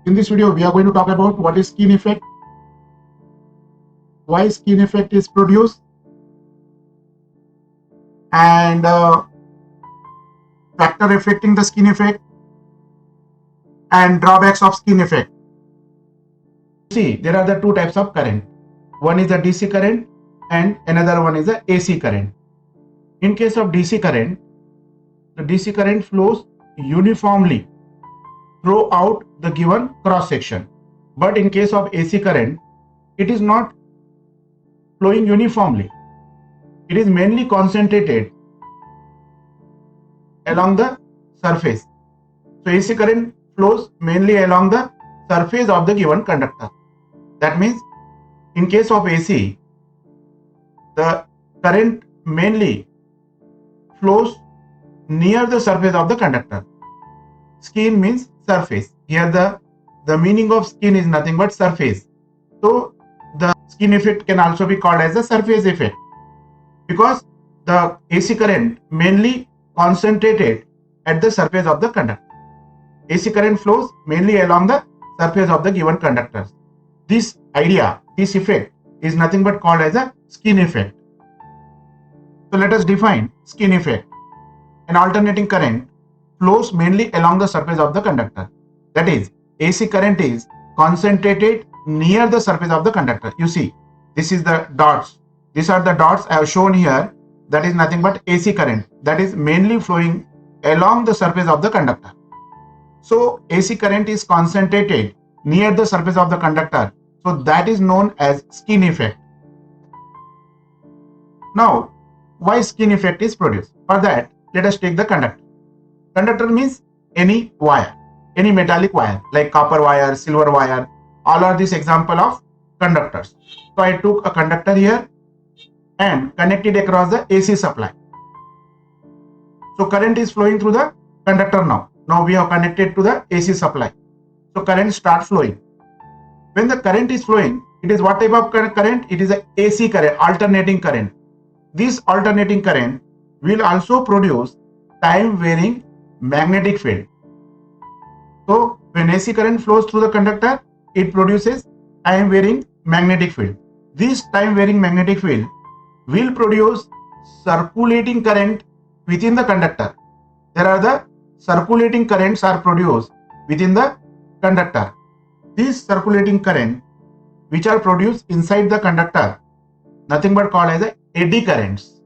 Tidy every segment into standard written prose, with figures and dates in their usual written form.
In this video, we are going to talk about what is skin effect, why skin effect is produced, and factor affecting the skin effect, and drawbacks of skin effect. See, there are the two types of current. One is a DC current and another one is a AC current. In case of DC current, the DC current flows uniformly throughout the given cross section. But in case of AC current, it is not flowing uniformly. It is mainly concentrated along the surface. So AC current flows mainly along the surface of the given conductor. That means in case of AC, the current mainly flows near the surface of the conductor. Skin means surface. Here the meaning of skin is nothing but surface. So the skin effect can also be called as a surface effect, because the AC current mainly concentrated at the surface of the conductor. AC current flows mainly along the surface of the given conductors. This idea, this effect is nothing but called as a skin effect. So let us define skin effect. An alternating current flows mainly along the surface of the conductor. That is, AC current is concentrated near the surface of the conductor. You see, this is the dots. These are the dots I have shown here. That is nothing but AC current. That is mainly flowing along the surface of the conductor. So AC current is concentrated near the surface of the conductor. So that is known as skin effect. Now, why skin effect is produced? For that, let us take the conductor. Conductor means any wire, any metallic wire like copper wire, silver wire. All are this example of conductors. So I took a conductor here and connected across the AC supply. So current is flowing through the conductor now. Now we have connected to the AC supply. So current starts flowing. When the current is flowing, it is what type of current? It is a AC current, alternating current. This alternating current will also produce time varying magnetic field. So when AC current flows through the conductor, it produces time varying magnetic field. This time varying magnetic field will produce circulating current within the conductor. There are the circulating currents are produced within the conductor. These circulating current which are produced inside the conductor, nothing but called as a eddy currents.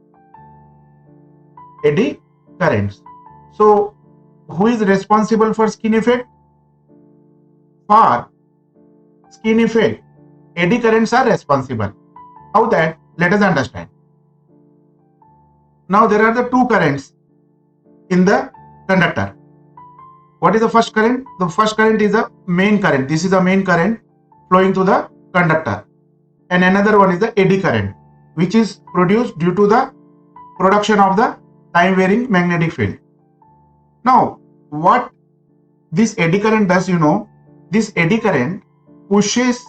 Eddy currents. So who is responsible for skin effect? For skin effect, eddy currents are responsible. How that? Let us understand. Now there are the two currents in the conductor. What is the first current? The first current is the main current. This is the main current flowing through the conductor. And another one is the eddy current, which is produced due to the production of the time varying magnetic field. Now, what this eddy current does, this eddy current pushes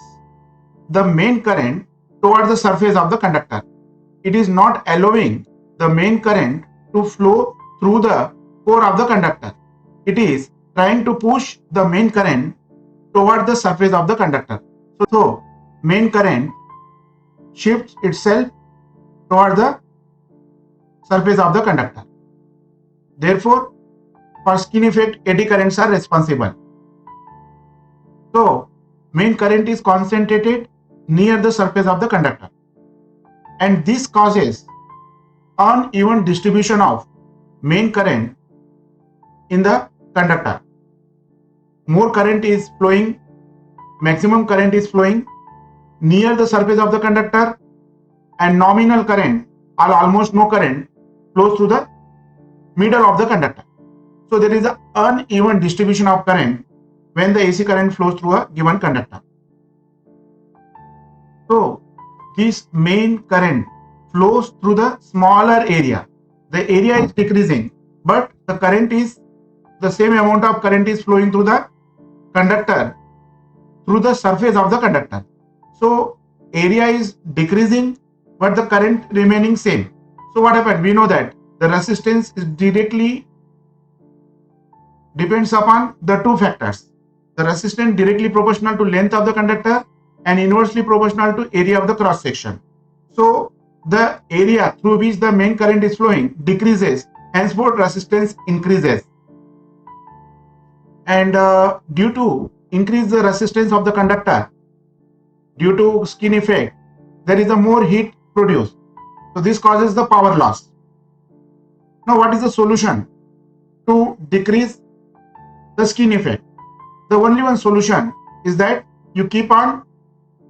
the main current towards the surface of the conductor. It is not allowing the main current to flow through the core of the conductor. It is trying to push the main current toward the surface of the conductor. So main current shifts itself toward the surface of the conductor. Therefore, for skin effect, eddy currents are responsible. So main current is concentrated near the surface of the conductor, and this causes uneven distribution of main current in the conductor. More current is flowing, maximum current is flowing near the surface of the conductor, and nominal current or almost no current flows through the middle of the conductor. So there is an uneven distribution of current when the AC current flows through a given conductor. So this main current flows through the smaller area. The area is decreasing, but the current is the same amount of current is flowing through the conductor through the surface of the conductor. So area is decreasing, but the current remaining same. So what happened? We know that the resistance is directly depends upon the two factors. the resistance directly proportional to length of the conductor and inversely proportional to area of the cross section. So the area through which the main current is flowing decreases, henceforth resistance increases. And due to increase the resistance of the conductor, due to skin effect, there is a more heat produced. So this causes the power loss. Now what is the solution to decrease the skin effect? The only one solution is that you keep on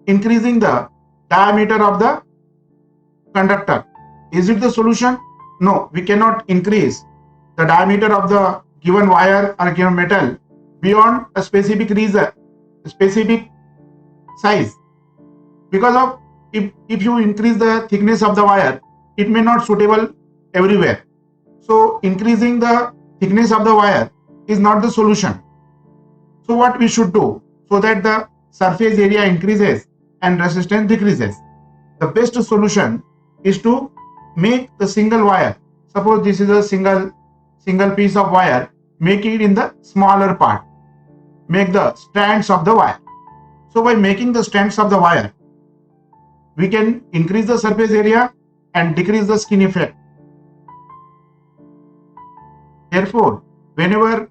increasing the diameter of the conductor. Is it the solution? No, we cannot increase the diameter of the given wire or given metal beyond a specific reason, specific size, because of if you increase the thickness of the wire, it may not suitable everywhere. So increasing the thickness of the wire is not the solution. So what we should do so that the surface area increases and resistance decreases? The best solution is to make the single wire. Suppose this is a single piece of wire, make it in the smaller part. Make the strands of the wire. So by making the strands of the wire, we can increase the surface area and decrease the skin effect. Therefore, whenever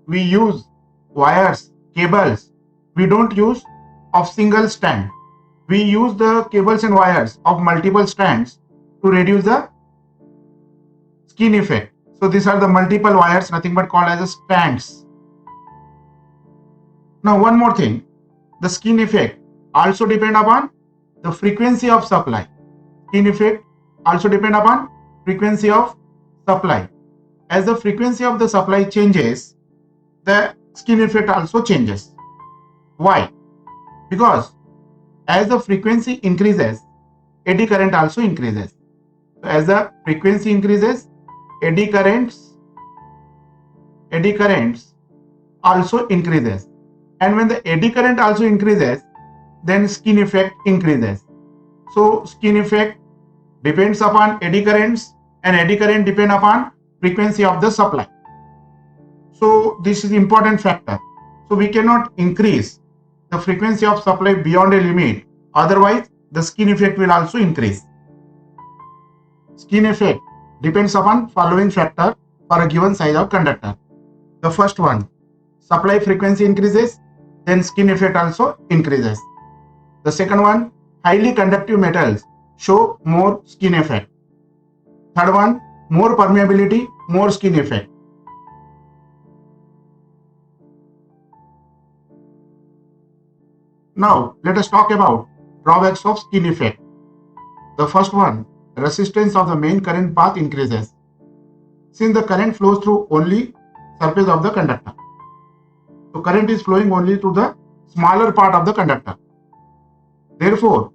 we use wires, cables, we don't use of single strand. We use the cables and wires of multiple strands to reduce the skin effect. So these are the multiple wires, nothing but called as strands. Now one more thing, the skin effect also depend upon the frequency of supply. Skin effect also depend upon frequency of supply. As the frequency of the supply changes, the skin effect also changes. Why? Because as the frequency increases, eddy current also increases. So as the frequency increases, eddy currents also increases. And when the eddy current also increases, then skin effect increases. So skin effect depends upon eddy currents and eddy current depend upon frequency of the supply. So this is important factor. So we cannot increase the frequency of supply beyond a limit, otherwise the skin effect will also increase. Skin effect depends upon following factor for a given size of conductor. The first one, supply frequency increases, then skin effect also increases. The second one, highly conductive metals show more skin effect. Third one, more permeability, more skin effect. Now let us talk about drawbacks of skin effect. The first one, resistance of the main current path increases, since the current flows through only surface of the conductor. So current is flowing only through the smaller part of the conductor. Therefore,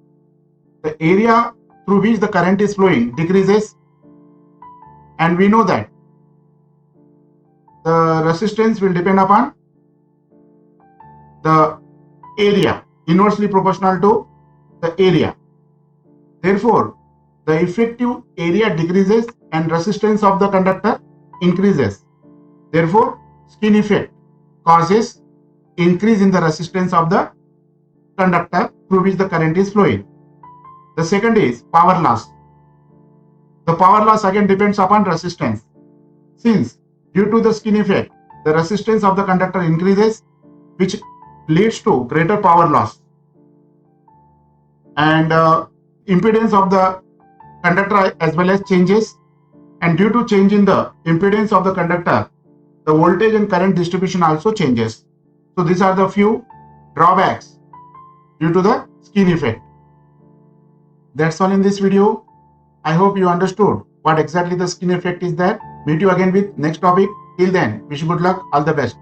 the area through which the current is flowing decreases, and we know that the resistance will depend upon the area, inversely proportional to the area. Therefore, the effective area decreases and resistance of the conductor increases. Therefore, skin effect causes increase in the resistance of the conductor through which the current is flowing. The second is power loss. The power loss again depends upon resistance. Since due to the skin effect, the resistance of the conductor increases, which leads to greater power loss. And impedance of the conductor as well as changes, and due to change in the impedance of the conductor, the voltage and current distribution also changes. So these are the few drawbacks due to the skin effect. That's all in this video. I hope you understood what exactly the skin effect is there. Meet you again with next topic. Till then, wish you good luck. All the best.